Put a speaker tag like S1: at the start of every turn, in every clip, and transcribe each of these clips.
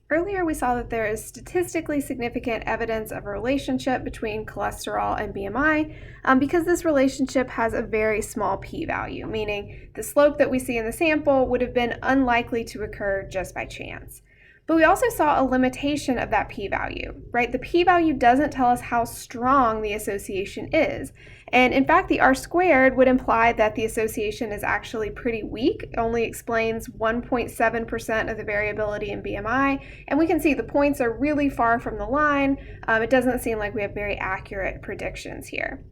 S1: Earlier, we saw that there is statistically significant evidence of a relationship between cholesterol and BMI because this relationship has a very small p-value, meaning the slope that we see in the sample would have been unlikely to occur just by chance. But we also saw a limitation of that p-value, right? The p-value doesn't tell us how strong the association is. And in fact, the r-squared would imply that the association is actually pretty weak. It only explains 1.7% of the variability in BMI. And we can see the points are really far from the line. It doesn't seem like we have very accurate predictions here.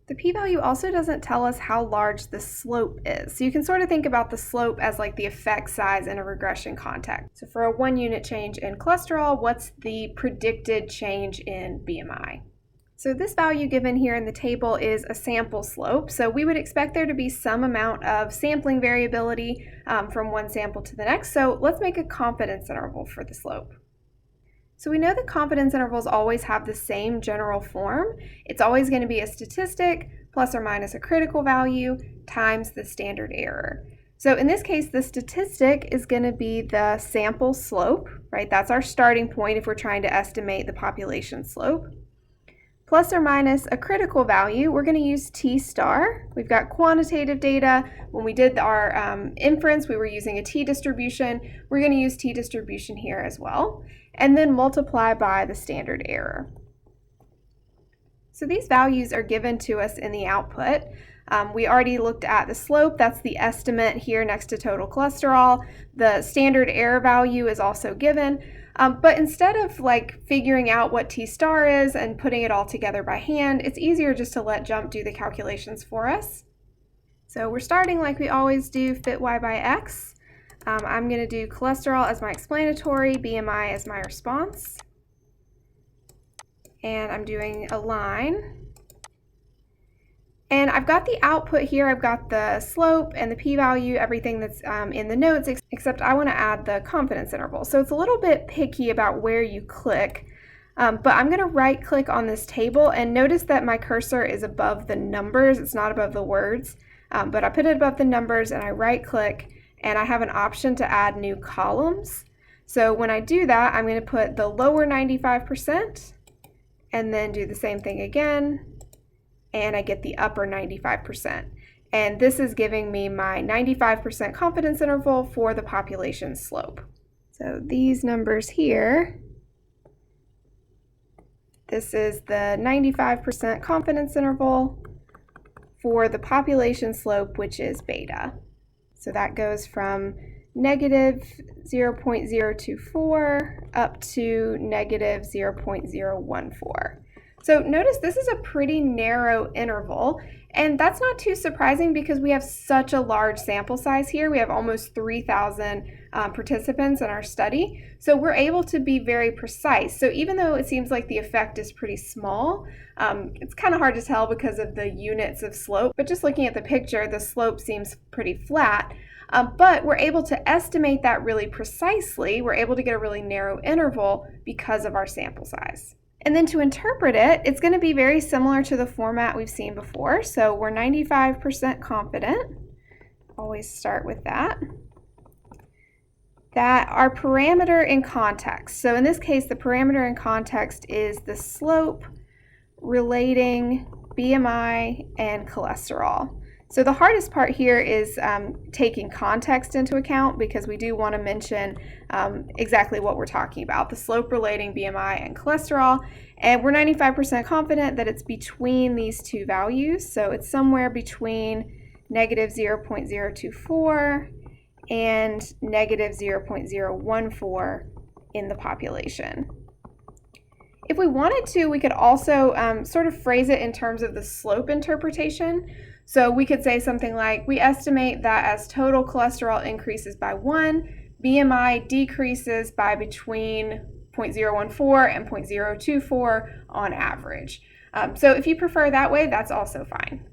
S1: The p-value also doesn't tell us how large the slope is. So you can sort of think about the slope as like the effect size in a regression context. So for a 1 unit change in cholesterol, what's the predicted change in BMI? So this value given here in the table is a sample slope. So we would expect there to be some amount of sampling variability from one sample to the next. So let's make a confidence interval for the slope. So we know that confidence intervals always have the same general form. It's always going to be a statistic plus or minus a critical value times the standard error. So in this case, the statistic is going to be the sample slope, right? That's our starting point if we're trying to estimate the population slope. Plus or minus a critical value, we're going to use t star. We've got quantitative data. When we did our inference, we were using a t-distribution. We're going to use t-distribution here as well. And then multiply by the standard error. So these values are given to us in the output. We already looked at the slope. That's the estimate here next to total cholesterol. The standard error value is also given. But instead of like figuring out what t star is and putting it all together by hand, it's easier just to let JMP do the calculations for us. So we're starting like we always do, fit y by x. I'm going to do cholesterol as my explanatory, BMI as my response. And I'm doing a line. And I've got the output here. I've got the slope and the p-value, everything that's in the notes, except I want to add the confidence interval. So it's a little bit picky about where you click. But I'm going to right click on this table and notice that my cursor is above the numbers. It's not above the words. But I put it above the numbers and I right click and I have an option to add new columns. So when I do that, I'm going to put the lower 95% and then do the same thing again. And I get the upper 95%. And this is giving me my 95% confidence interval for the population slope. So these numbers here, this is the 95% confidence interval for the population slope, which is beta. So that goes from negative 0.024 up to negative 0.014. So notice this is a pretty narrow interval, and that's not too surprising because we have such a large sample size here. We have almost 3,000 participants in our study, so we're able to be very precise. So even though it seems like the effect is pretty small, it's kind of hard to tell because of the units of slope, but just looking at the picture, the slope seems pretty flat. But we're able to estimate that really precisely. We're able to get a really narrow interval because of our sample size. And then to interpret it, it's going to be very similar to the format we've seen before. So we're 95% confident. Always start with that. That our parameter in context. So in this case, the parameter in context is the slope relating BMI and cholesterol. So the hardest part here is taking context into account because we do want to mention exactly what we're talking about, the slope relating BMI and cholesterol. And we're 95% confident that it's between these two values. So it's somewhere between negative 0.024 and negative 0.014 in the population. If we wanted to, we could also sort of phrase it in terms of the slope interpretation. So we could say something like, we estimate that as total cholesterol increases by 1, BMI decreases by between 0.014 and 0.024 on average. So if you prefer that way, that's also fine.